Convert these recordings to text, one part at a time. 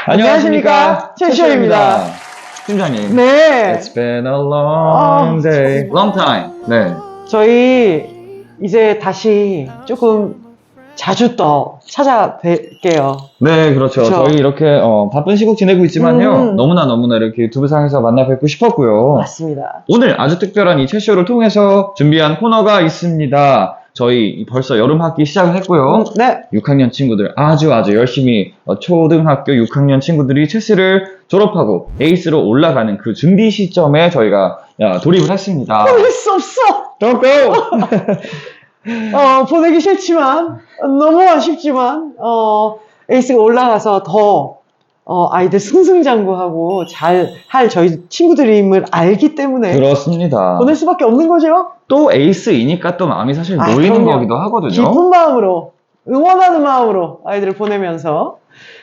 안녕하십니까, 최시호입니다. 팀장님. 네. It's been a long day. Long time. 네. 저희 이제 다시 조금 자주 또 찾아뵐게요. 네, 그렇죠. 그쵸. 저희 이렇게 바쁜 시국 지내고 있지만요. 너무나 이렇게 유튜브상에서 만나 뵙고 싶었고요. 맞습니다. 오늘 아주 특별한 이 채쇼를 통해서 준비한 코너가 있습니다. 저희 벌써 여름 학기 시작을 했고요. 네. 6학년 친구들 아주 열심히 초등학교 6학년 친구들이 체스를 졸업하고 에이스로 올라가는 그 준비 시점에 저희가 돌입을 했습니다. 보낼 수 없어. Don't go! 보내기 싫지만, 너무 아쉽지만, 에이스가 올라가서 더, 아이들 승승장구하고 잘 할 저희 친구들임을 알기 때문에. 그렇습니다. 보낼 수밖에 없는 거죠? 또 에이스이니까 또 마음이 사실 놓이는 그럼요. 거기도 하거든요. 기쁜 마음으로, 응원하는 마음으로 아이들을 보내면서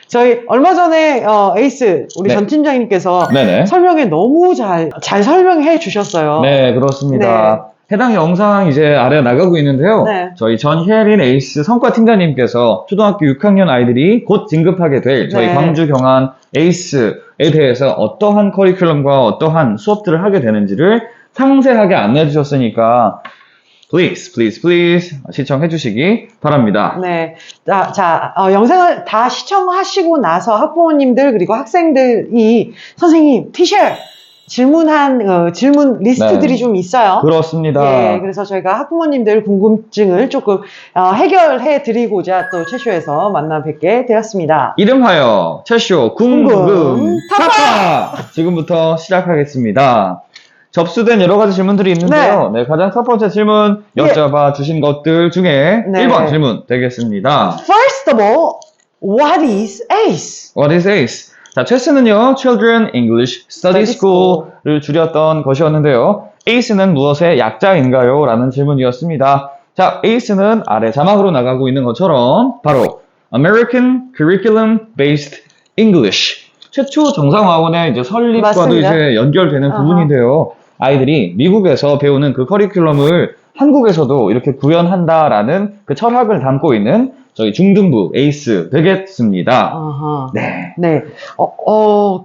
저희 얼마 전에 에이스 우리 네. 전 팀장님께서 네네. 설명에 너무 잘 설명해 주셨어요. 네, 그렇습니다. 해당 영상 이제 아래 나가고 있는데요. 네. 저희 전혜린 에이스 성과 팀장님께서 초등학교 6학년 아이들이 곧 진급하게 될 저희 네. 광주 경한 에이스에 대해서 어떠한 커리큘럼과 어떠한 수업들을 하게 되는지를 상세하게 안내해 주셨으니까 please 시청해 주시기 바랍니다. 네. 영상을 다 시청하시고 나서 학부모님들 그리고 학생들이 선생님 티셔 질문한 질문 리스트들이 네. 좀 있어요. 그렇습니다. 예, 그래서 저희가 학부모님들 궁금증을 조금 해결해 드리고자 또 채쇼에서 만나 뵙게 되었습니다. 이름하여 채쇼 궁금 궁금 타파! 지금부터 시작하겠습니다. 접수된 여러 가지 질문들이 있는데요. 네, 가장 첫 번째 질문 여쭤봐 주신 것들 중에 네. 1번 질문 되겠습니다. First of all, what is ACE? What is ACE? 자, 체스는요, Children English Study Study School을 줄였던 것이었는데요. ACE는 무엇의 약자인가요? 라는 질문이었습니다. 자, ACE는 아래 자막으로 나가고 있는 것처럼 바로 American Curriculum Based English. 최초 정상화원의 이제 설립과도 맞습니다. 이제 연결되는 부분인데요. 아이들이 미국에서 배우는 그 커리큘럼을 한국에서도 이렇게 구현한다라는 그 철학을 담고 있는 저희 중등부 에이스 되겠습니다. 아하. 네. 네.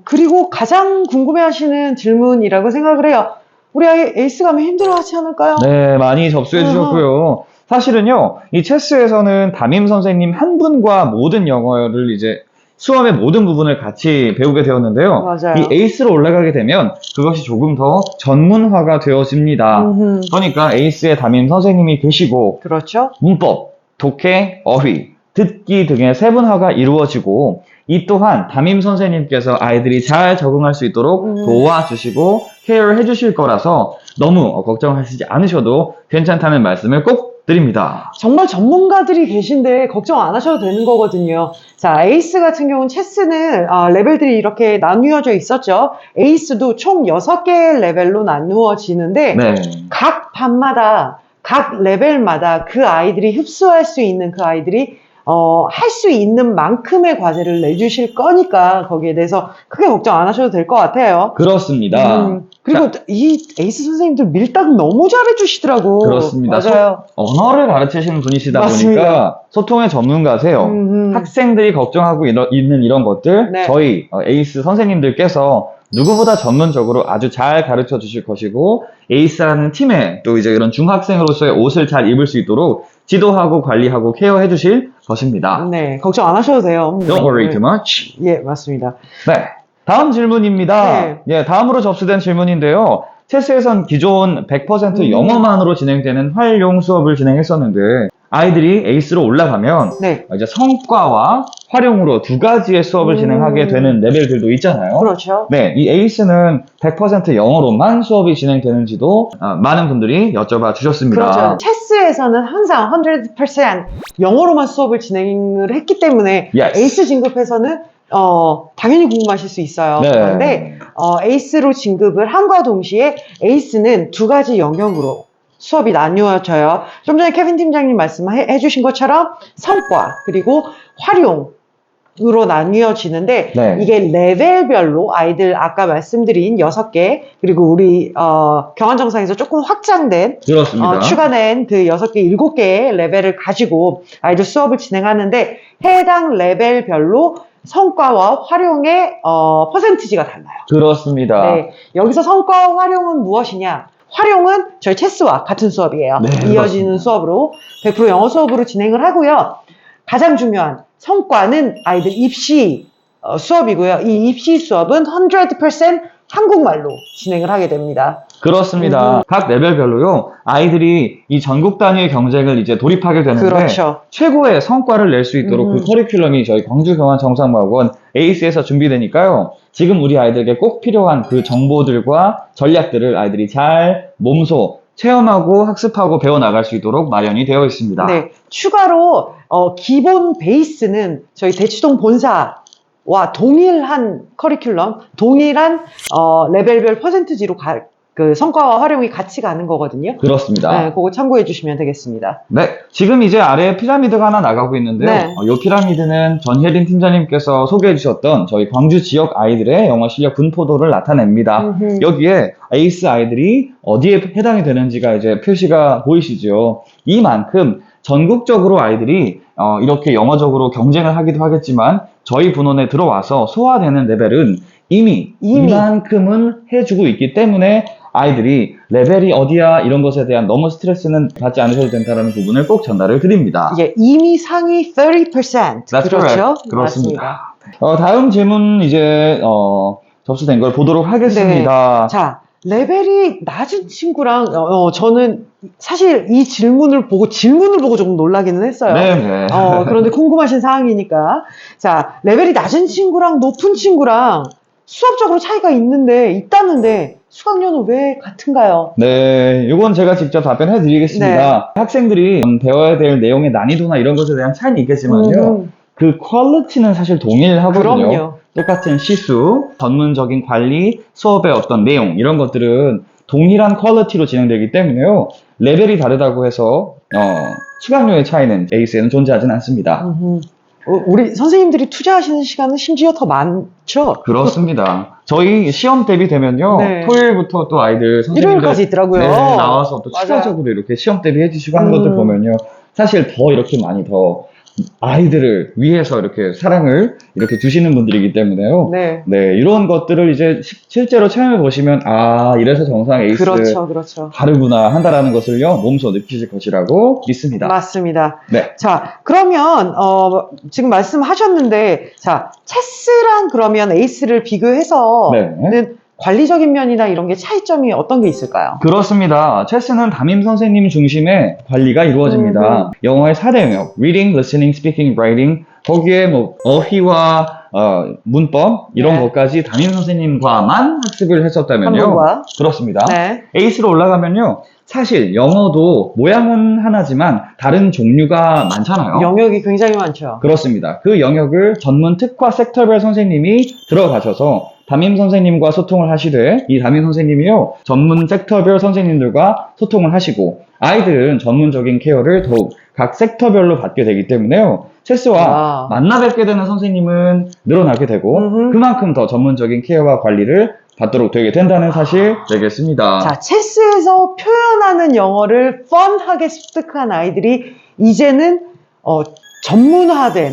그리고 가장 궁금해 하시는 질문이라고 생각을 해요. 우리 아이 에이스 가면 힘들어 하지 않을까요? 네, 많이 접수해 주셨고요. 사실은요, 이 체스에서는 담임 선생님 한 분과 모든 영어를 이제 수업의 모든 부분을 같이 배우게 되었는데요. 맞아요. 이 에이스로 올라가게 되면 그것이 조금 더 전문화가 되어집니다. 그러니까 에이스의 담임 선생님이 계시고 그렇죠. 문법, 독해, 어휘, 듣기 등의 세분화가 이루어지고 이 또한 담임 선생님께서 아이들이 잘 적응할 수 있도록 도와주시고 케어를 해주실 거라서 너무 걱정하시지 않으셔도 괜찮다는 말씀을 꼭 드립니다. 정말 전문가들이 계신데 걱정 안 하셔도 되는 거거든요. 자, 에이스 같은 경우는 체스는 레벨들이 이렇게 나누어져 있었죠. 에이스도 총 6개의 레벨로 나누어지는데 네. 각 반마다 각 레벨마다 그 아이들이 흡수할 수 있는 그 아이들이 할 수 있는 만큼의 과제를 내주실 거니까 거기에 대해서 크게 걱정 안 하셔도 될 것 같아요. 그렇습니다. 그리고 이 에이스 선생님들 밀당 너무 잘해주시더라고. 그렇습니다. 맞아요. 언어를 가르치시는 분이시다 맞습니다. 보니까 소통의 전문가세요. 학생들이 걱정하고 있는 이런 것들 네. 저희 에이스 선생님들께서 누구보다 전문적으로 아주 잘 가르쳐 주실 것이고 에이스라는 팀에 또 이제 이런 중학생으로서의 옷을 잘 입을 수 있도록 지도하고 관리하고 케어해 주실 것입니다. 네, 걱정 안 하셔도 돼요. Don't worry too much. 예, 맞습니다. 네, 다음 질문입니다. 네. 예, 다음으로 접수된 질문인데요. 체스에선 기존 100% 영어만으로 진행되는 활용 수업을 진행했었는데 아이들이 에이스로 올라가면 네, 이제 성과와 활용으로 두 가지의 수업을 진행하게 되는 레벨들도 있잖아요. 그렇죠. 네, 이 에이스는 100% 영어로만 수업이 진행되는지도 많은 분들이 여쭤봐 주셨습니다. 그렇죠. 체스에서는 항상 100% 영어로만 수업을 진행을 했기 때문에 Yes. 에이스 진급해서는 당연히 궁금하실 수 있어요. 네. 그런데 에이스로 진급을 함과 동시에 에이스는 두 가지 영역으로 수업이 나뉘어져요. 좀 전에 케빈 팀장님 말씀해 주신 것처럼 성과 그리고 활용으로 나뉘어지는데 네. 이게 레벨별로 아이들 아까 말씀드린 6개 그리고 우리 경환정상에서 조금 확장된 그렇습니다. 추가된 그 6개, 7개의 레벨을 가지고 아이들 수업을 진행하는데 해당 레벨별로 성과와 활용의 퍼센티지가 달라요. 그렇습니다. 네, 여기서 성과와 활용은 무엇이냐? 활용은 저희 체스와 같은 수업이에요. 네, 이어지는 그렇습니다. 수업으로 100% 영어 수업으로 진행을 하고요. 가장 중요한 성과는 아이들 입시 수업이고요. 이 입시 수업은 100% 한국말로 진행을 하게 됩니다. 그렇습니다. 각 레벨별로요, 아이들이 이 전국 단위의 경쟁을 이제 돌입하게 되는데, 그렇죠. 최고의 성과를 낼 수 있도록 그 커리큘럼이 저희 광주경환정상마학원 에이스에서 준비되니까요, 지금 우리 아이들에게 꼭 필요한 그 정보들과 전략들을 아이들이 잘 몸소 체험하고 학습하고 배워나갈 수 있도록 마련이 되어 있습니다. 네, 추가로 기본 베이스는 저희 대치동 본사와 동일한 커리큘럼, 동일한 레벨별 퍼센트지로 그 성과와 활용이 같이 가는 거거든요. 그렇습니다. 네, 그거 참고해 주시면 되겠습니다. 네, 지금 이제 아래에 피라미드가 하나 나가고 있는데요. 네. 이 피라미드는 전혜린 팀장님께서 소개해 주셨던 저희 광주 지역 아이들의 영어 실력 분포도를 나타냅니다. 여기에 에이스 아이들이 어디에 해당이 되는지가 이제 표시가 보이시죠. 이만큼 전국적으로 아이들이 이렇게 영어적으로 경쟁을 하기도 하겠지만 저희 분원에 들어와서 소화되는 레벨은 이미 이만큼은 해주고 있기 때문에 아이들이 레벨이 어디야 이런 것에 대한 너무 스트레스는 받지 않으셔도 된다는 부분을 꼭 전달을 드립니다. 예, 이미 상위 30%. That's 그렇죠? correct. 그렇습니다. 다음 질문 이제 접수된 걸 보도록 하겠습니다. 자, 레벨이 낮은 친구랑 저는 사실 이 질문을 보고 조금 놀라기는 했어요. 네네. 그런데 궁금하신 사항이니까. 자, 레벨이 낮은 친구랑 높은 친구랑 수업적으로 차이가 있다는데 수강료는 왜 같은가요? 네, 이건 제가 직접 답변해 드리겠습니다. 학생들이 배워야 될 내용의 난이도나 이런 것에 대한 차이는 있겠지만요. 그 퀄리티는 사실 동일하거든요. 그럼요. 똑같은 시수, 전문적인 관리, 수업의 어떤 내용 이런 것들은 동일한 퀄리티로 진행되기 때문에요. 레벨이 다르다고 해서 수강료의 차이는 에이스에는 존재하진 않습니다. 우리 선생님들이 투자하시는 시간은 심지어 더 많죠? 그렇습니다. 저희 시험 대비 되면요. 네. 토요일부터 또 아이들 선생님들 일요일까지 있더라고요. 네, 나와서 또 맞아요. 추가적으로 이렇게 시험 대비 해주시고 하는 것들 보면요. 사실 더 이렇게 많이 더 아이들을 위해서 이렇게 사랑을 이렇게 주시는 분들이기 때문에요. 네. 네, 이런 것들을 이제 실제로 체험해 보시면 이래서 정상 에이스 그렇죠. 다르구나 한다라는 것을요 몸소 느끼실 것이라고 믿습니다. 맞습니다. 네. 자, 그러면 지금 말씀하셨는데, 자, 체스랑 그러면 에이스를 비교해서 네. 관리적인 면이나 이런 게 차이점이 어떤 게 있을까요? 그렇습니다. 체스는 담임 선생님 중심의 관리가 이루어집니다. 영어의 4대 영역, reading, listening, speaking, writing, 거기에 뭐 어휘와 문법 이런 네. 것까지 담임 선생님과만 학습을 했었다면요. 한 번과. 그렇습니다. 네. 에이스로 올라가면요. 사실 영어도 모양은 하나지만 다른 종류가 많잖아요. 영역이 굉장히 많죠. 그렇습니다. 그 영역을 전문 특화 섹터별 선생님이 들어가셔서 담임 선생님과 소통을 하시되 이 담임 선생님이요 전문 섹터별 선생님들과 소통을 하시고 아이들은 전문적인 케어를 더욱 각 섹터별로 받게 되기 때문에요 체스와 만나 뵙게 되는 선생님은 늘어나게 되고 그만큼 더 전문적인 케어와 관리를 받도록 되게 된다는 사실 되겠습니다. 자, 체스에서 표현하는 영어를 펀하게 습득한 아이들이 이제는 전문화된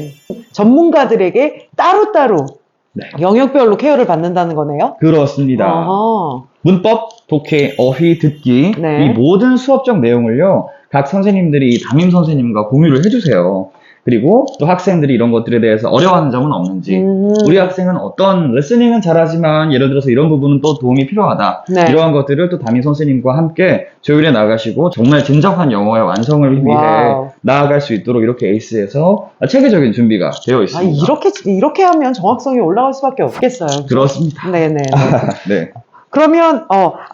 전문가들에게 따로따로 네. 영역별로 케어를 받는다는 거네요. 그렇습니다. 어허. 문법, 독해, 어휘, 듣기 네. 이 모든 수업적 내용을요 각 선생님들이 담임 선생님과 공유를 해주세요. 그리고 또 학생들이 이런 것들에 대해서 어려워하는 점은 없는지 우리 학생은 어떤 레스닝은 잘하지만 예를 들어서 이런 부분은 또 도움이 필요하다. 네. 이러한 것들을 또 담임 선생님과 함께 조율해 나가시고 정말 진정한 영어의 완성을 위해 와우. 나아갈 수 있도록 이렇게 에이스에서 체계적인 준비가 되어 있습니다. 이렇게 하면 정확성이 올라갈 수밖에 없겠어요. 그렇습니다. 네네. 네. 그러면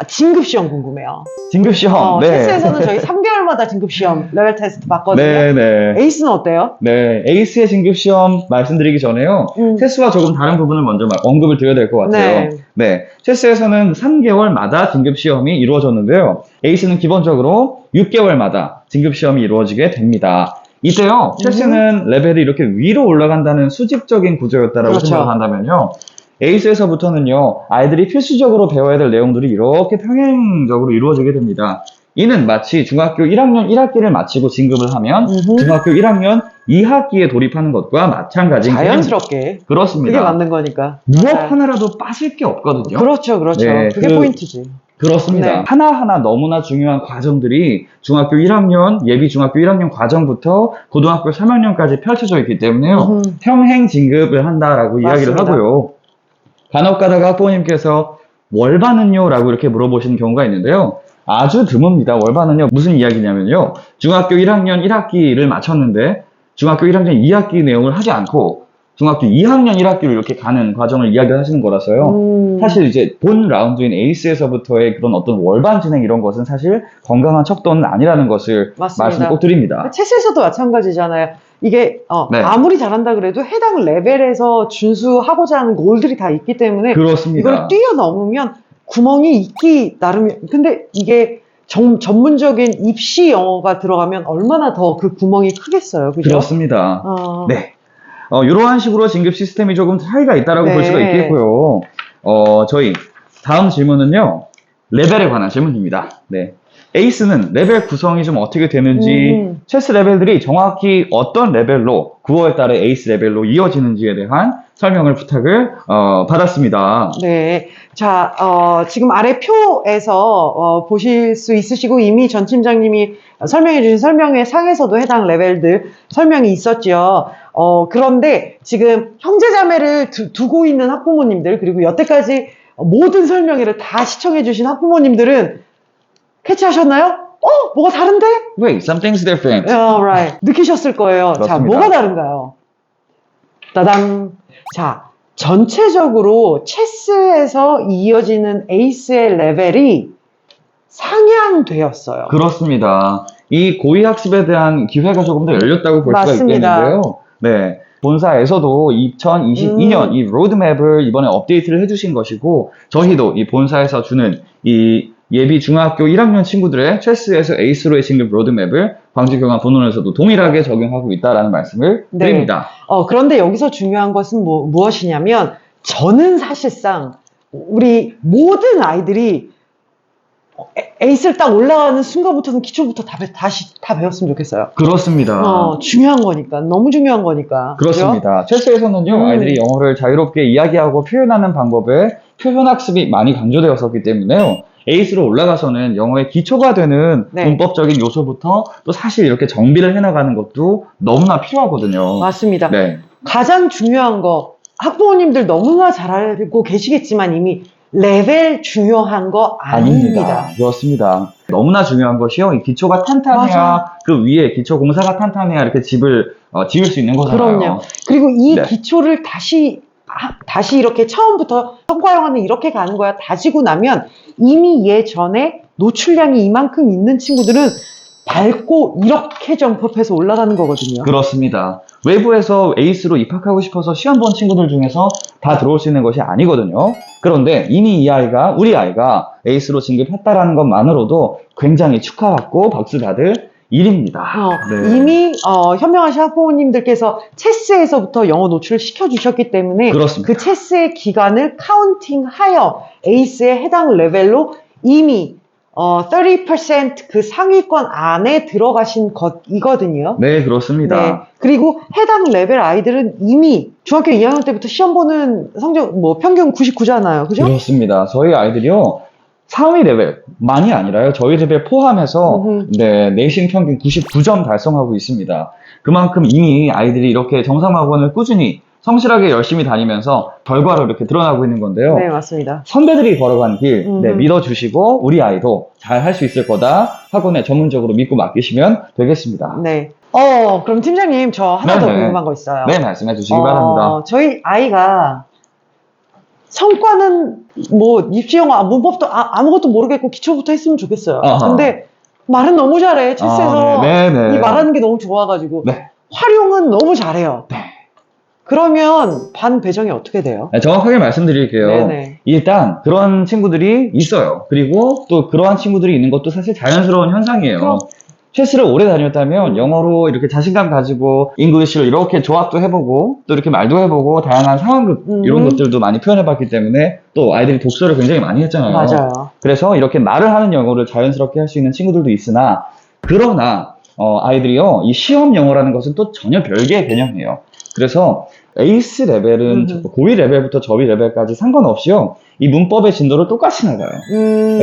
진급시험 궁금해요. 진급시험. 네. 체스에서는 저희 3개월마다 진급시험 레벨 테스트 받거든요. 네. 에이스는 어때요? 네, 에이스의 진급시험 말씀드리기 전에요. 체스와 조금 다른 부분을 먼저 언급을 드려야 될 것 같아요. 네, 체스에서는 3개월마다 진급시험이 이루어졌는데요. 에이스는 기본적으로 6개월마다 진급시험이 이루어지게 됩니다. 이때요, 체스는 레벨이 이렇게 위로 올라간다는 수직적인 구조였다라고 그렇죠. 생각한다면요. 에이스에서부터는요, 아이들이 필수적으로 배워야 될 내용들이 이렇게 평행적으로 이루어지게 됩니다. 이는 마치 중학교 1학년 1학기를 마치고 진급을 하면 음흠. 중학교 1학년 2학기에 돌입하는 것과 마찬가지인 자연스럽게. 그게 그렇습니다. 맞는 거니까. 무엇 맞아요. 하나라도 빠질 게 없거든요. 그렇죠, 그렇죠. 네, 그게 그- 포인트지. 그렇습니다. 네. 하나하나 너무나 중요한 과정들이 중학교 1학년, 예비 중학교 1학년 과정부터 고등학교 3학년까지 펼쳐져 있기 때문에요. 음흠. 평행 진급을 한다라고 이야기를 맞습니다. 하고요. 간혹 가다가 학부모님께서 월반은요? 라고 이렇게 물어보시는 경우가 있는데요. 아주 드뭅니다. 월반은요. 무슨 이야기냐면요. 중학교 1학년 1학기를 마쳤는데 중학교 1학년 2학기 내용을 하지 않고 중학교 2학년 1학기로 이렇게 가는 과정을 이야기하시는 거라서요. 사실 이제 본 라운드인 에이스에서부터의 그런 어떤 월반 진행 이런 것은 사실 건강한 척도는 아니라는 것을 맞습니다. 말씀 꼭 드립니다. 체스에서도 마찬가지잖아요. 이게 네. 아무리 잘한다 그래도 해당 레벨에서 준수하고자 하는 골들이 다 있기 때문에 그렇습니다. 이걸 뛰어넘으면 구멍이 있기 나름이에요. 근데 이게 전문적인 입시 영어가 들어가면 얼마나 더 그 구멍이 크겠어요. 그죠? 그렇습니다. 어, 네. 이러한 식으로 진급 시스템이 조금 차이가 있다라고 네. 볼 수가 있겠고요. 저희 다음 질문은요. 레벨에 관한 질문입니다. 네. 에이스는 레벨 구성이 좀 어떻게 되는지, 체스 레벨들이 정확히 어떤 레벨로 9월 달에 에이스 레벨로 이어지는지에 대한 설명을 부탁을 받았습니다. 네. 자, 지금 아래 표에서 보실 수 있으시고 이미 전 팀장님이 설명해 주신 설명회 상에서도 해당 레벨들 설명이 있었죠. 그런데 지금 형제자매를 두고 있는 학부모님들 그리고 여태까지 모든 설명회를 다 시청해 주신 학부모님들은 캐치하셨나요? 뭐가 다른데? Wait, something's different. Right. 느끼셨을 거예요. 자, 그렇습니다. 뭐가 다른가요? 따당. 자, 전체적으로 체스에서 이어지는 에이스의 레벨이 상향되었어요. 그렇습니다. 이 고위 학습에 대한 기회가 조금 더 열렸다고 볼 수가 맞습니다. 있겠는데요. 네. 본사에서도 2022년 이 로드맵을 이번에 업데이트를 해주신 것이고, 저희도 이 본사에서 주는 이 예비 중학교 1학년 친구들의 체스에서 에이스로의 진급 로드맵을 광주경화 본원에서도 동일하게 적용하고 있다라는 말씀을 네. 드립니다. 그런데 여기서 중요한 것은 무엇이냐면, 저는 사실상 우리 모든 아이들이 에이스를 딱 올라가는 순간부터는 기초부터 다시 다 배웠으면 좋겠어요. 그렇습니다. 중요한 거니까. 너무 중요한 거니까. 그렇습니다. 체스에서는요, 아이들이 영어를 자유롭게 이야기하고 표현하는 방법에 표현 학습이 많이 강조되었었기 때문에요. 에이스로 올라가서는 영어의 기초가 되는 네. 문법적인 요소부터 또 사실 이렇게 정비를 해나가는 것도 너무나 필요하거든요. 맞습니다. 네. 가장 중요한 거, 학부모님들 너무나 잘 알고 계시겠지만 이미 레벨 중요한 거 아닙니다. 그렇습니다. 너무나 중요한 것이요. 이 기초가 탄탄해야 맞아요. 그 위에 기초 공사가 탄탄해야 이렇게 집을 지을 수 있는 거잖아요. 그럼요. 그리고 이 네. 기초를 다시 이렇게 처음부터 성과형화는 이렇게 가는 거야. 다지고 나면 이미 예전에 노출량이 이만큼 있는 친구들은 밟고 이렇게 점프해서 올라가는 거거든요. 그렇습니다. 외부에서 에이스로 입학하고 싶어서 시험 본 친구들 중에서 다 들어올 수 있는 것이 아니거든요. 그런데 이미 우리 아이가 에이스로 진급했다라는 것만으로도 굉장히 축하받고 박수 받을 일입니다. 네. 이미 현명하신 학부모님들께서 체스에서부터 영어 노출을 시켜주셨기 때문에 그렇습니다. 그 체스의 기간을 카운팅하여 에이스에 해당 레벨로 이미 30% 그 상위권 안에 들어가신 것이거든요. 네, 그렇습니다. 네. 그리고 해당 레벨 아이들은 이미 중학교 2학년 때부터 시험 보는 성적 평균 99잖아요. 그죠? 그렇습니다. 저희 아이들이요. 상위 레벨만이 아니라요. 저희 레벨 포함해서 네, 내신 평균 99점 달성하고 있습니다. 그만큼 이미 아이들이 이렇게 정상학원을 꾸준히 성실하게 열심히 다니면서 결과로 이렇게 드러나고 있는 건데요. 네, 맞습니다. 선배들이 걸어간 길 네, 믿어주시고 우리 아이도 잘 할 수 있을 거다. 학원에 전문적으로 믿고 맡기시면 되겠습니다. 네. 그럼 팀장님 저 하나 더 네네. 궁금한 거 있어요. 네, 말씀해 주시기 바랍니다. 저희 아이가 성과는 입시영어 문법도 아무것도 모르겠고 기초부터 했으면 좋겠어요. 아하. 근데 말은 너무 잘해. 체스에서 네. 이 말하는 게 너무 좋아가지고 네. 활용은 너무 잘해요. 그러면 반 배정이 어떻게 돼요? 네, 정확하게 말씀드릴게요. 네네. 일단 그런 친구들이 있어요. 그리고 또 그러한 친구들이 있는 것도 사실 자연스러운 현상이에요. 그럼. 체스를 오래 다녔다면 영어로 이렇게 자신감 가지고 잉글리시를 이렇게 조합도 해보고 또 이렇게 말도 해보고 다양한 상황극 이런 것들도 많이 표현해봤기 때문에 또 아이들이 독서를 굉장히 많이 했잖아요. 맞아요. 그래서 이렇게 말을 하는 영어를 자연스럽게 할 수 있는 친구들도 있으나 그러나 아이들이요 이 시험 영어라는 것은 또 전혀 별개의 개념이에요. 그래서 에이스 레벨은 고위 레벨부터 저위 레벨까지 상관없이요 이 문법의 진도를 똑같이 나가요.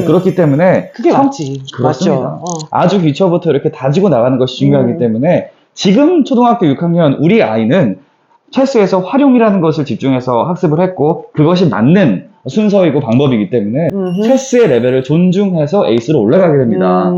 그렇기 때문에 그게 맞지. 그렇습니다. 맞죠. 아주 기초부터 이렇게 다지고 나가는 것이 중요하기 때문에 지금 초등학교 6학년 우리 아이는 체스에서 활용이라는 것을 집중해서 학습을 했고 그것이 맞는 순서이고 방법이기 때문에 체스의 레벨을 존중해서 에이스로 올라가게 됩니다.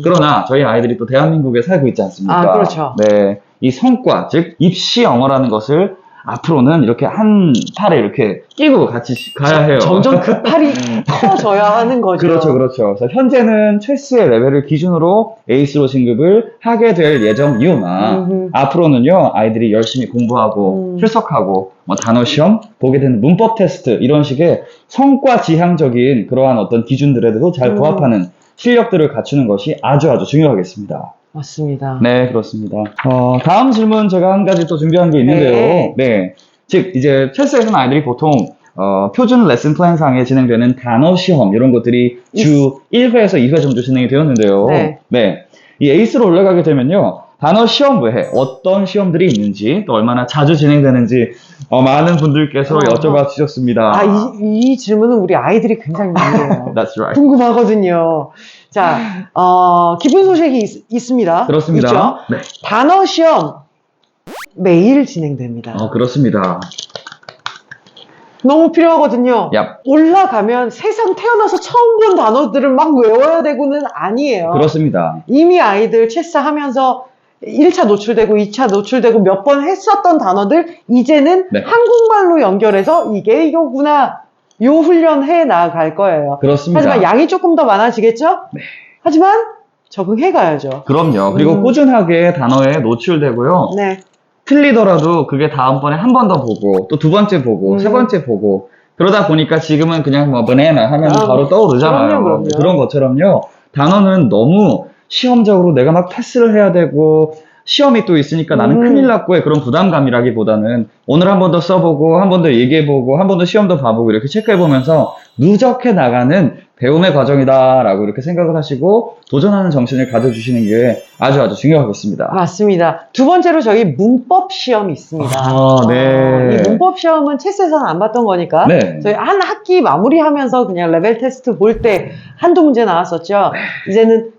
그러나 저희 아이들이 또 대한민국에 살고 있지 않습니까? 아, 그렇죠. 네, 이 성과, 즉 입시 영어라는 것을 앞으로는 이렇게 한 팔에 이렇게 끼고 같이 가야 해요. 점점 그 팔이 커져야 하는 거죠. 그렇죠, 그렇죠. 그래서 현재는 체스의 레벨을 기준으로 에이스로 진급을 하게 될 예정이오나 앞으로는요 아이들이 열심히 공부하고 출석하고 뭐 단어 시험, 보게 되는 문법 테스트 이런 식의 성과 지향적인 그러한 어떤 기준들에도 잘 부합하는 실력들을 갖추는 것이 아주 중요하겠습니다. 맞습니다. 네, 그렇습니다. 다음 질문 제가 한 가지 또 준비한 게 있는데요. 네. 즉, 이제 체스에서는 아이들이 보통, 표준 레슨 플랜상에 진행되는 단어 시험, 이런 것들이 주 1회에서 2회 정도 진행이 되었는데요. 네. 이 에이스로 올라가게 되면요. 단어 시험 외에 어떤 시험들이 있는지, 또 얼마나 자주 진행되는지, 많은 분들께서 여쭤봐 주셨습니다. 이 질문은 우리 아이들이 굉장히 많이 해요. That's right. 궁금하거든요. 자, 기쁜 소식이 있습니다. 그렇습니다. 있죠? 네. 단어 시험 매일 진행됩니다. 그렇습니다. 너무 필요하거든요. 야. 올라가면 세상 태어나서 처음 본 단어들을 막 외워야 되고는 아니에요. 그렇습니다. 이미 아이들 체스 하면서 1차 노출되고 2차 노출되고 몇 번 했었던 단어들 이제는 네. 한국말로 연결해서 이게 이거구나 요 훈련해 나갈 거예요. 그렇습니다. 하지만 양이 조금 더 많아지겠죠? 네. 하지만 적응해 가야죠. 그럼요. 그리고 꾸준하게 단어에 노출되고요. 네. 틀리더라도 그게 다음번에 한 번 더 보고 또 두 번째 보고 세 번째 보고 그러다 보니까 지금은 그냥 뭐 바나나 하면 바로 떠오르잖아요. 그럼요. 그런 것처럼요. 단어는 너무 시험적으로 내가 막 패스를 해야 되고 시험이 또 있으니까 나는 큰일 났고의 그런 부담감이라기보다는 오늘 한 번 더 써보고 한 번 더 얘기해보고 한 번 더 시험도 봐보고 이렇게 체크해보면서 누적해 나가는 배움의 과정이다라고 이렇게 생각을 하시고 도전하는 정신을 가져주시는 게 아주 중요하겠습니다. 맞습니다. 두 번째로 저희 문법 시험이 있습니다. 네. 이 문법 시험은 체스에서는 안 봤던 거니까 네. 저희 한 학기 마무리하면서 그냥 레벨 테스트 볼 때 한두 문제 나왔었죠. 이제는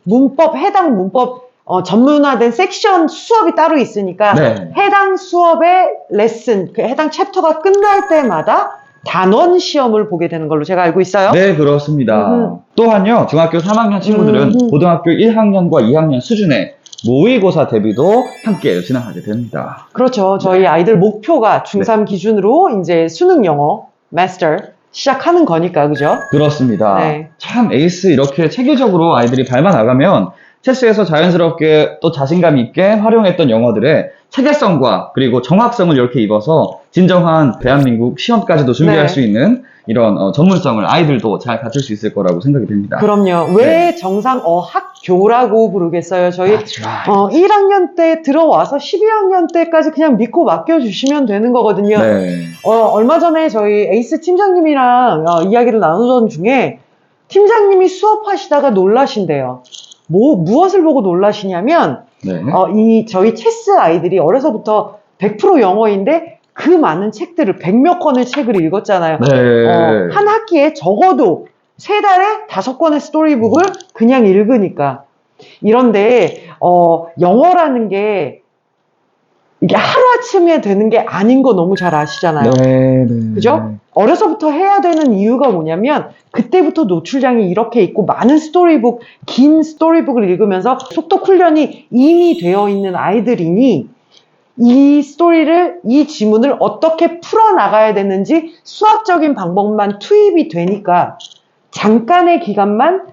해당 문법 전문화된 섹션 수업이 따로 있으니까 네. 해당 수업의 레슨, 해당 챕터가 끝날 때마다 단원 시험을 보게 되는 걸로 제가 알고 있어요. 네, 그렇습니다. 또한요, 중학교 3학년 친구들은 고등학교 1학년과 2학년 수준의 모의고사 대비도 함께 진행하게 됩니다. 그렇죠. 저희 아이들 목표가 중3 기준으로 이제 수능 영어, 마스터 시작하는 거니까, 그죠? 그렇습니다. 네. 참 에이스 이렇게 체계적으로 아이들이 밟아 나가면 체스에서 자연스럽게 또 자신감 있게 활용했던 영어들의 체계성과 그리고 정확성을 이렇게 입어서 진정한 대한민국 시험까지도 준비할 네. 수 있는 이런 전문성을 아이들도 잘 갖출 수 있을 거라고 생각이 됩니다. 그럼요. 왜 정상 어학교라고 부르겠어요? 저희 1학년 때 들어와서 12학년 때까지 그냥 믿고 맡겨주시면 되는 거거든요. 네. 얼마 전에 저희 에이스 팀장님이랑 이야기를 나누던 중에 팀장님이 수업하시다가 놀라신대요. 무엇을 보고 놀라시냐면 네. 저희 체스 아이들이 어려서부터 100% 영어인데 그 많은 책들을 100몇 권의 책을 읽었잖아요. 네. 한 학기에 적어도 3달에 5권의 스토리북을 그냥 읽으니까. 이런데 영어라는 게 이게 하루아침에 되는 게 아닌 거 너무 잘 아시잖아요. 네. 그죠? 어려서부터 해야 되는 이유가 뭐냐면 그때부터 노출량이 이렇게 있고 많은 스토리북, 긴 스토리북을 읽으면서 속독 훈련이 이미 되어 있는 아이들이니 이 지문을 어떻게 풀어나가야 되는지 수학적인 방법만 투입이 되니까 잠깐의 기간만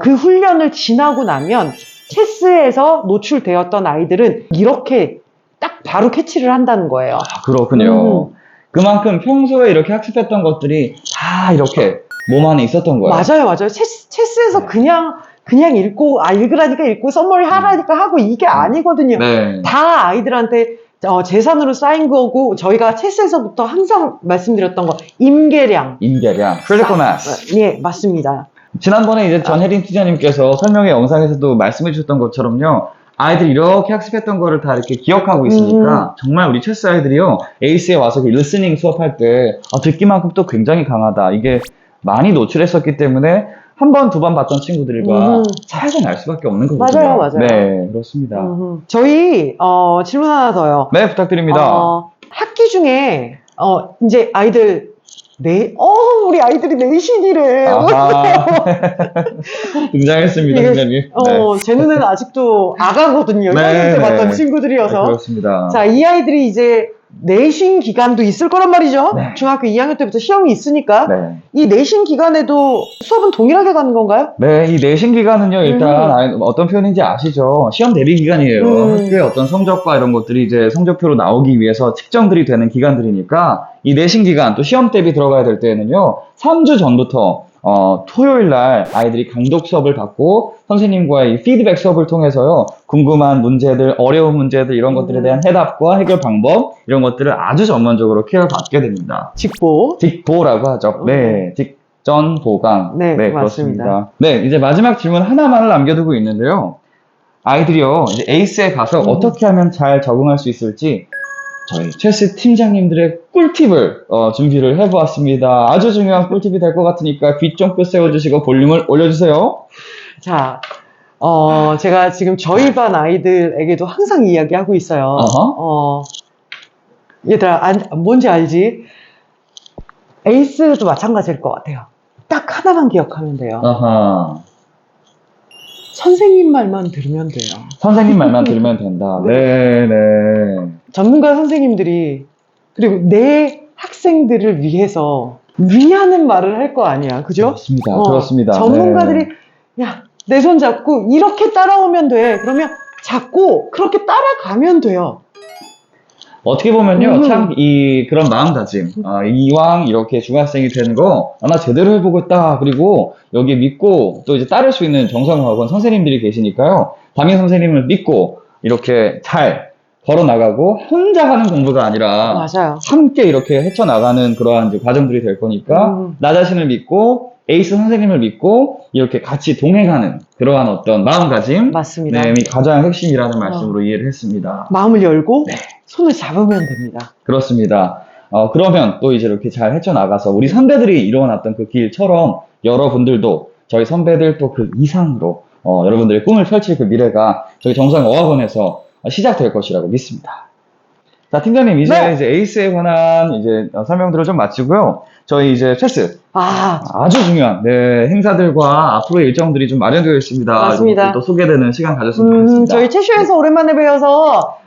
그 훈련을 지나고 나면 체스에서 노출되었던 아이들은 이렇게 딱 바로 캐치를 한다는 거예요. 그렇군요. 그만큼 평소에 이렇게 학습했던 것들이 다 이렇게 몸 안에 있었던 거예요. 맞아요. 체스에서 그냥 그냥 읽으라니까 읽고 썸머리 하라니까 하고 이게 아니거든요. 네. 다 아이들한테 재산으로 쌓인 거고 저희가 체스에서부터 항상 말씀드렸던 거 임계량. critical mass. 예, 맞습니다. 지난번에 이제 전혜린 티저님께서 설명회 영상에서도 말씀해 주셨던 것처럼요. 아이들이 이렇게 학습했던 거를 다 이렇게 기억하고 있으니까 정말 우리 체스 아이들이요. 에이스에 와서 리스닝 수업할 때 듣기만큼 또 굉장히 강하다. 이게 많이 노출했었기 때문에 한 번, 두 번 봤던 친구들과 차이가 날 수밖에 없는 거거든요. 맞아요. 네, 그렇습니다. 저희 질문 하나 더요. 네, 부탁드립니다. 학기 중에 이제 아이들 우리 아이들이 내신이래. 아하. 등장했습니다, 이게, 선생님. 제 눈에는 아직도 아가거든요. 네, 1학년 때 봤던 네. 친구들이어서. 그렇습니다. 자, 이 아이들이 이제 내신 기간도 있을 거란 말이죠. 네. 중학교 2학년 때부터 시험이 있으니까. 네. 이 내신 기간에도 수업은 동일하게 가는 건가요? 네, 이 내신 기간은요, 일단, 어떤 표현인지 아시죠? 시험 대비 기간이에요. 학교의 어떤 성적과 이런 것들이 이제 성적표로 나오기 위해서 측정들이 되는 기간들이니까, 이 내신 기간, 또 시험 대비 들어가야 될 때에는요, 3주 전부터, 토요일 날 아이들이 강독 수업을 받고, 선생님과의 이 피드백 수업을 통해서요, 궁금한 문제들, 어려운 문제들, 이런 것들에 대한 해답과 해결 방법, 이런 것들을 아주 전문적으로 케어를 받게 됩니다. 직보라고 하죠. 네, 직전 보강. 네, 그렇습니다. 맞습니다. 네, 이제 마지막 질문 하나만을 남겨두고 있는데요. 아이들이요, 이제 에이스에 가서 어떻게 하면 잘 적응할 수 있을지 저희 체스 팀장님들의 꿀팁을 준비를 해보았습니다. 아주 중요한 꿀팁이 될 것 같으니까 귀 쫑긋 세워주시고 볼륨을 올려주세요. 자, 제가 지금 저희 반 아이들에게도 항상 이야기하고 있어요. 얘들아, 뭔지 알지? 에이스도 마찬가지일 것 같아요. 딱 하나만 기억하면 돼요. 아하. 선생님 말만 들으면 돼요. 선생님 말만 들으면 된다. 네, 네. 전문가 선생님들이, 그리고 내 학생들을 위해서 위하는 말을 할 거 아니야. 그죠? 그렇습니다. 그렇습니다. 전문가들이, 네. 야, 내 손 잡고 이렇게 따라오면 돼. 그러면 잡고 그렇게 따라가면 돼요. 어떻게 보면요, 참, 그런 마음가짐, 이왕 이렇게 중학생이 되는 거, 나 제대로 해보겠다. 그리고 여기 믿고, 또 이제 따를 수 있는 정성학원 선생님들이 계시니까요, 담임 선생님을 믿고, 이렇게 잘 걸어나가고, 혼자 하는 공부가 아니라, 맞아요. 함께 이렇게 헤쳐나가는 그러한 이제 과정들이 될 거니까, 나 자신을 믿고, 에이스 선생님을 믿고, 이렇게 같이 동행하는 그러한 어떤 마음가짐, 맞습니다. 네, 이 가장 핵심이라는 말씀으로 이해를 했습니다. 마음을 열고, 손을 잡으면 됩니다. 그렇습니다. 그러면 또 이제 이렇게 잘 헤쳐나가서 우리 선배들이 이뤄놨던 그 길처럼 여러분들도 저희 선배들 또 그 이상으로 여러분들의 꿈을 펼칠 그 미래가 저희 정상어학원에서 시작될 것이라고 믿습니다. 자, 팀장님, 이제 에이스에 관한 이제 설명들을 좀 마치고요. 저희 이제 체스. 아주 중요한, 행사들과 앞으로의 일정들이 좀 마련되어 있습니다. 맞습니다. 또 소개되는 시간 가졌으면 좋겠습니다. 저희 체쇼에서 오랜만에 뵈어서,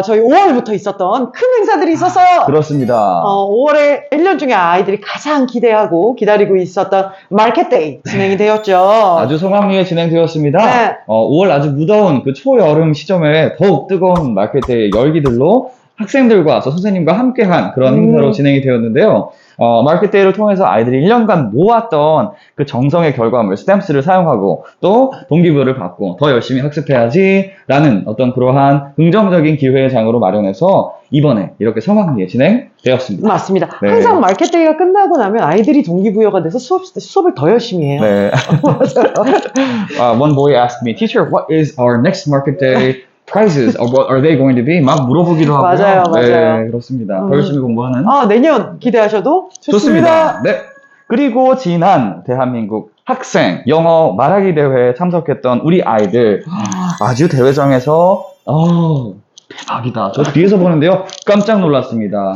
저희 5월부터 있었던 큰 행사들이 있었어요. 그렇습니다. 5월에 1년 중에 아이들이 가장 기대하고 기다리고 있었던 마켓데이 진행이 되었죠. 아주 성황리에 진행되었습니다. 네. 5월 아주 무더운 그 초여름 시점에 더욱 뜨거운 마켓데이 열기들로 학생들과 선생님과 함께한 그런 행사로 진행이 되었는데요. 마켓데이를 통해서 아이들이 1년간 모았던 그 정성의 결과물, 스탬프를 사용하고 또 동기부여를 받고 더 열심히 학습해야지 라는 어떤 그러한 긍정적인 기회의 장으로 마련해서 이번에 이렇게 성황리에 진행되었습니다. 맞습니다. 네. 항상 마켓데이가 끝나고 나면 아이들이 동기부여가 돼서 수업을 더 열심히 해요. 네. One boy asked me, Teacher, what is our next market day prizes? Or what are they going to be? 막 물어보기도 하고요. 맞아요. 네, 그렇습니다. 더 열심히 공부하는. 내년 기대하셔도 좋습니다. 네. 그리고 지난 대한민국 학생 영어 말하기 대회에 참석했던 우리 아이들 아주 대회장에서 대박이다. 저 뒤에서 보는데요. 깜짝 놀랐습니다.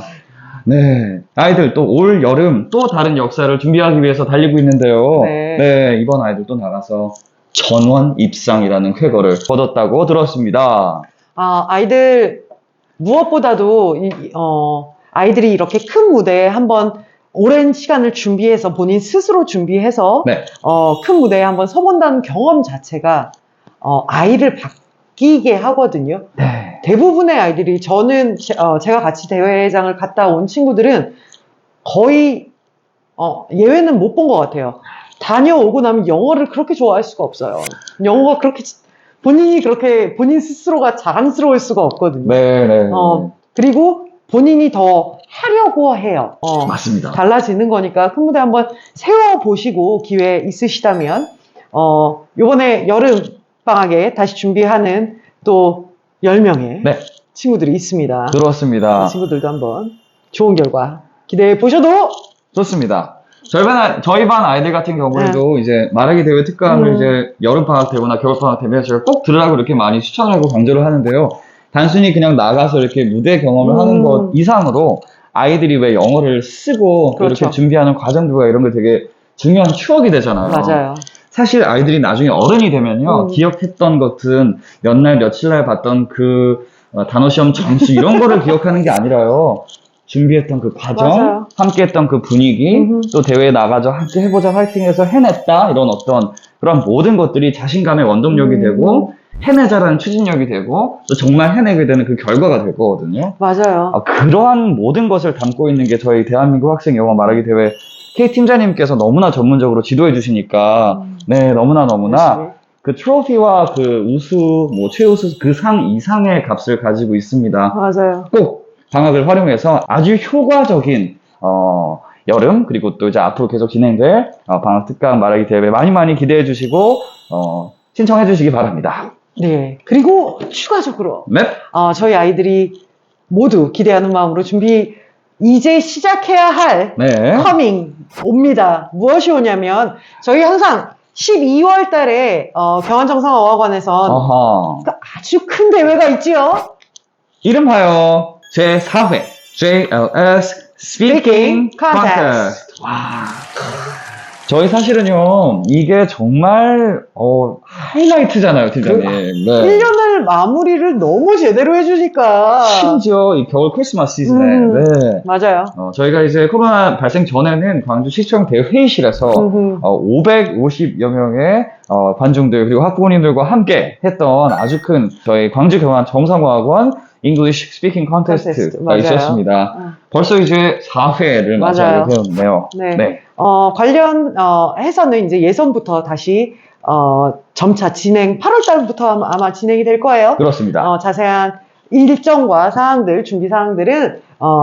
네. 아이들 또 올 여름 또 다른 역사를 준비하기 위해서 달리고 있는데요. 네. 이번 아이들 또 나가서 전원 입상이라는 쾌거를 거뒀다고 들었습니다. 아이들 무엇보다도 아이들이 이렇게 큰 무대에 한번 오랜 시간을 준비해서 본인 스스로 준비해서 큰 무대에 한번 서본다는 경험 자체가 아이를 바뀌게 하거든요. 네. 대부분의 아이들이 제가 같이 대회장을 갔다 온 친구들은 거의 예외는 못 본 것 같아요. 다녀오고 나면 영어를 그렇게 좋아할 수가 없어요. 영어가 그렇게 본인이 그렇게 본인 스스로가 자랑스러울 수가 없거든요. 네. 그리고 본인이 더 하려고 해요. 맞습니다. 달라지는 거니까 큰 무대 한번 세워보시고 기회 있으시다면 요번에 여름 방학에 다시 준비하는 또 10명의 네. 친구들이 있습니다. 그렇습니다. 그 친구들도 한번 좋은 결과 기대해 보셔도 좋습니다. 저희 반 아이들 같은 경우에도 이제 말하기 대회 특강을 이제 여름방학 되거나 겨울방학 되면 제가 꼭 들으라고 이렇게 많이 추천하고 강조를 하는데요. 단순히 그냥 나가서 이렇게 무대 경험을 하는 것 이상으로 아이들이 왜 영어를 쓰고 또 그렇죠. 이렇게 준비하는 과정들과 이런 게 되게 중요한 추억이 되잖아요. 맞아요. 사실 아이들이 나중에 어른이 되면요. 기억했던 것은 몇 날 며칠 날 봤던 그 단어 시험 점수 이런 거를 기억하는 게 아니라요. 준비했던 그 과정, 맞아요. 함께 했던 그 분위기, 또 대회에 나가서 함께 해보자 화이팅해서 해냈다 이런 어떤 그런 모든 것들이 자신감의 원동력이 되고 해내자라는 추진력이 되고 또 정말 해내게 되는 그 결과가 될 거거든요. 맞아요. 그러한 모든 것을 담고 있는 게 저희 대한민국 학생 영어 말하기 대회 K 팀장님께서 너무나 전문적으로 지도해 주시니까 네 너무나 열심히. 그 트로피와 그 우수 뭐 최우수 그 상 이상의 값을 가지고 있습니다. 맞아요. 꼭 방학을 활용해서 아주 효과적인 여름 그리고 또 이제 앞으로 계속 진행될 방학 특강 말하기 대회 많이 기대해 주시고 신청해 주시기 바랍니다. 네. 그리고 추가적으로 네. 저희 아이들이 모두 기대하는 마음으로 이제 시작해야 할 네. 커밍 옵니다. 무엇이 오냐면 저희 항상 12월 달에 경안정상어학원에선 어허. 아주 큰 대회가 있지요. 이름하여 제4회 JLS Speaking Speaking Contest. 와. 저희 사실은요, 이게 정말, 하이라이트잖아요, 팀장님. 네. 1년을 마무리를 너무 제대로 해주니까. 심지어 이 겨울 크리스마스 시즌에. 네. 맞아요. 저희가 이제 코로나 발생 전에는 광주 시청 대회의실에서 550여 명의 관중들 그리고 학부모님들과 함께 했던 아주 큰 저희 광주 경안 정상화학원 English Speaking Contest가 맞아요. 있었습니다. 벌써 이제 4회를 맞이하게 되었네요. 네. 관련해서는 이제 예선부터 다시 점차 진행 8월 달부터 아마 진행이 될 거예요. 그렇습니다. 자세한 일정과 사항들, 준비 사항들은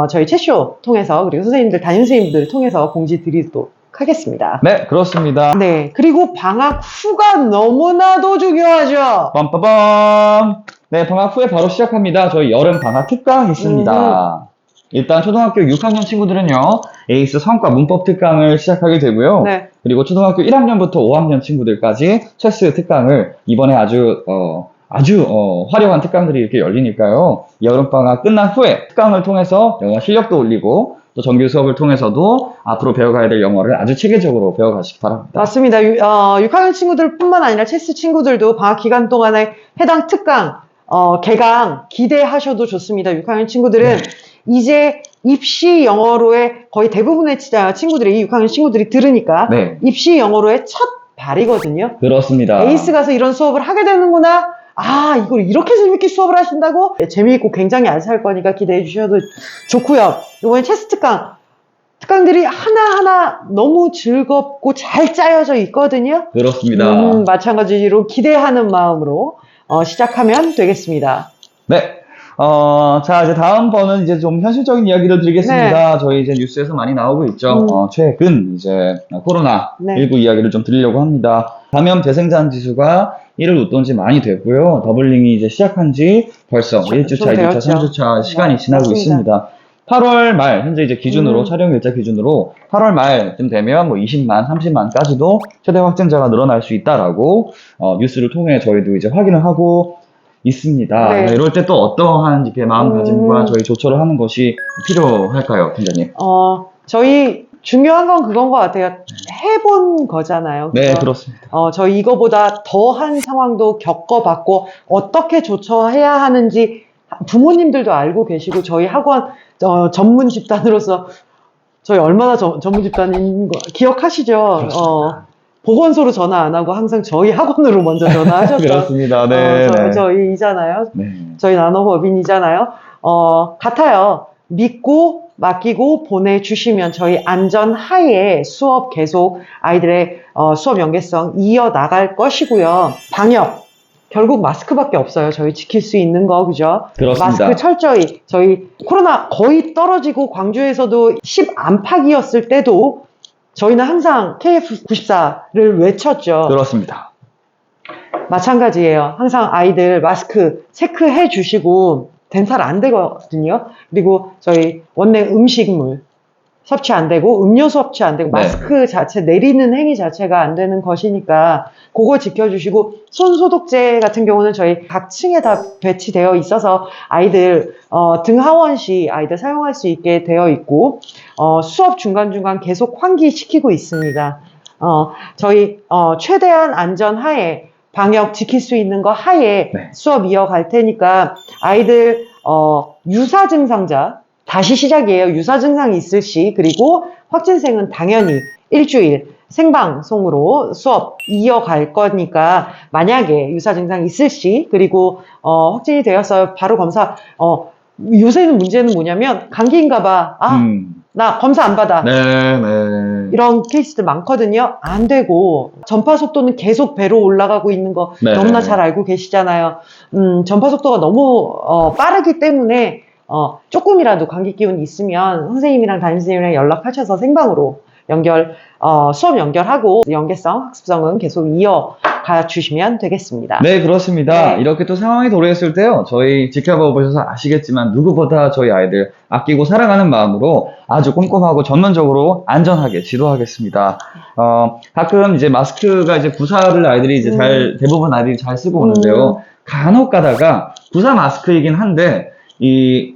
저희 채쇼 통해서 그리고 선생님들, 담임 선생님들 통해서 공지 드리도록 하겠습니다. 네, 그렇습니다. 네, 그리고 방학 후가 너무나도 중요하죠. 빰빠밤. 네, 방학 후에 바로 시작합니다. 저희 여름 방학 특강이 있습니다. 일단 초등학교 6학년 친구들은요, 에이스 성과 문법 특강을 시작하게 되고요. 네. 그리고 초등학교 1학년부터 5학년 친구들까지 체스 특강을 이번에 아주 화려한 특강들이 이렇게 열리니까요. 여름방학 끝난 후에 특강을 통해서 영어 실력도 올리고 또 정규 수업을 통해서도 앞으로 배워가야 될 영어를 아주 체계적으로 배워가시기 바랍니다. 맞습니다. 6학년 친구들뿐만 아니라 체스 친구들도 방학 기간 동안에 해당 특강, 개강 기대하셔도 좋습니다. 6학년 친구들은 이제 입시 영어로의 거의 대부분의 친구들이 6학년 친구들이 들으니까 입시 영어로의 첫 발이거든요. 그렇습니다. 에이스 가서 이런 수업을 하게 되는구나. 이걸 이렇게 재밌게 수업을 하신다고? 재미있고 굉장히 알차할 거니까 기대해 주셔도 좋고요. 이번에 체스 특강들이 하나하나 너무 즐겁고 잘 짜여져 있거든요. 그렇습니다. 마찬가지로 기대하는 마음으로 시작하면 되겠습니다. 네. 자, 이제 다음번은 이제 좀 현실적인 이야기를 드리겠습니다. 저희 이제 뉴스에서 많이 나오고 있죠. 최근 이제 코로나19 이야기를 좀 드리려고 합니다. 감염 대생산 지수가 1을 웃돈 지 많이 됐고요. 더블링이 이제 시작한 지 벌써 1주차, 2주차, 3주차 시간이 지나고 있습니다. 8월 말, 현재 이제 기준으로, 촬영 일자 기준으로 8월 말쯤 되면 뭐 20만, 30만까지도 최대 확진자가 늘어날 수 있다라고, 뉴스를 통해 저희도 이제 확인을 하고 있습니다. 이럴 때 또 어떠한 이렇게 마음가짐과 저희 조처를 하는 것이 필요할까요, 팀장님? 저희 중요한 건 그건 것 같아요. 해본 거잖아요. 네, 그렇습니다. 저희 이거보다 더한 상황도 겪어봤고 어떻게 조처해야 하는지 부모님들도 알고 계시고 저희 학원 전문 집단으로서 저희 얼마나 전문 집단인 거 기억하시죠? 보건소로 전화 안 하고 항상 저희 학원으로 먼저 전화하셨죠. 그렇습니다. 네. 저희잖아요. 네. 저희 나노법인이잖아요. 같아요. 믿고 맡기고 보내주시면 저희 안전하에 수업 계속 아이들의 수업 연계성 이어나갈 것이고요. 방역. 결국 마스크밖에 없어요. 저희 지킬 수 있는 거, 그죠? 그렇습니다. 마스크 철저히. 저희 코로나 거의 떨어지고 광주에서도 10 안팎이었을 때도 저희는 항상 KF94를 외쳤죠. 그렇습니다. 마찬가지예요. 항상 아이들 마스크 체크해 주시고 덴탈 안 되거든요. 그리고 저희 원내 음식물 섭취 안 되고 음료 섭취 안 되고 네. 마스크 자체 내리는 행위 자체가 안 되는 것이니까 그거 지켜주시고 손 소독제 같은 경우는 저희 각 층에 다 배치되어 있어서 아이들 등하원 시 아이들 사용할 수 있게 되어 있고 수업 중간중간 계속 환기시키고 있습니다. 저희 최대한 안전하에 방역 지킬 수 있는 거 하에 네. 수업 이어갈 테니까 아이들 유사 증상자 다시 시작이에요. 유사 증상이 있을 시 그리고 확진생은 당연히 일주일 생방송으로 수업 이어갈 거니까 만약에 유사 증상이 있을 시 그리고 확진이 되었어요. 바로 검사. 요새는 문제는 뭐냐면 감기인가 봐. 나 검사 안 받아. 네, 네. 이런 케이스들 많거든요. 안 되고 전파 속도는 계속 배로 올라가고 있는 거 네. 너무나 잘 알고 계시잖아요. 전파 속도가 너무 빠르기 때문에 조금이라도 감기 기운이 있으면 선생님이랑 담임선생님이랑 연락하셔서 생방으로 수업 연결하고 연계성, 학습성은 계속 이어가 주시면 되겠습니다. 네, 그렇습니다. 네. 이렇게 또 상황이 도래했을 때요, 저희 지켜봐 보셔서 아시겠지만, 누구보다 저희 아이들 아끼고 사랑하는 마음으로 아주 꼼꼼하고 전문적으로 안전하게 지도하겠습니다. 가끔 이제 마스크가 이제 구사를 아이들이 이제 대부분 아이들이 잘 쓰고 오는데요. 간혹 가다가 구사 마스크이긴 한데,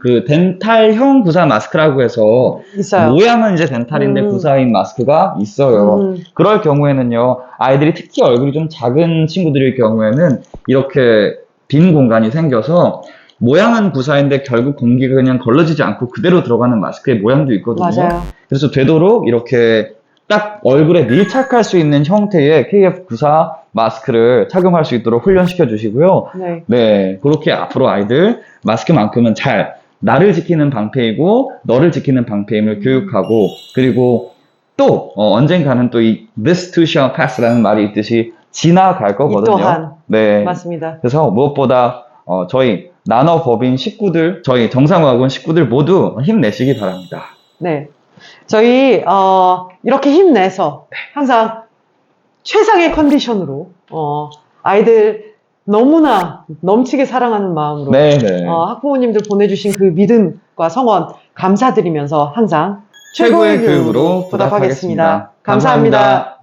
그 덴탈형 구사 마스크라고 해서 있어요. 모양은 이제 덴탈인데 구사인 마스크가 있어요. 그럴 경우에는요, 아이들이 특히 얼굴이 좀 작은 친구들일 경우에는 이렇게 빈 공간이 생겨서 모양은 구사인데 결국 공기가 그냥 걸러지지 않고 그대로 들어가는 마스크의 모양도 있거든요. 맞아요. 그래서 되도록 이렇게 딱 얼굴에 밀착할 수 있는 형태의 KF94 마스크를 착용할 수 있도록 훈련시켜 주시고요. 네. 네, 그렇게 앞으로 아이들 마스크만큼은 잘 나를 지키는 방패이고 너를 지키는 방패임을 교육하고 그리고 또 언젠가는 또 이 this too shall pass라는 말이 있듯이 지나갈 거거든요. 이 또한. 네. 맞습니다. 그래서 무엇보다 저희 나눠법인 식구들, 저희 정상화군 식구들 모두 힘내시기 바랍니다. 네. 저희 이렇게 힘내서 항상 최상의 컨디션으로 아이들 너무나 넘치게 사랑하는 마음으로 네네. 학부모님들 보내주신 그 믿음과 성원 감사드리면서 항상 최고의 교육으로 보답하겠습니다. 감사합니다.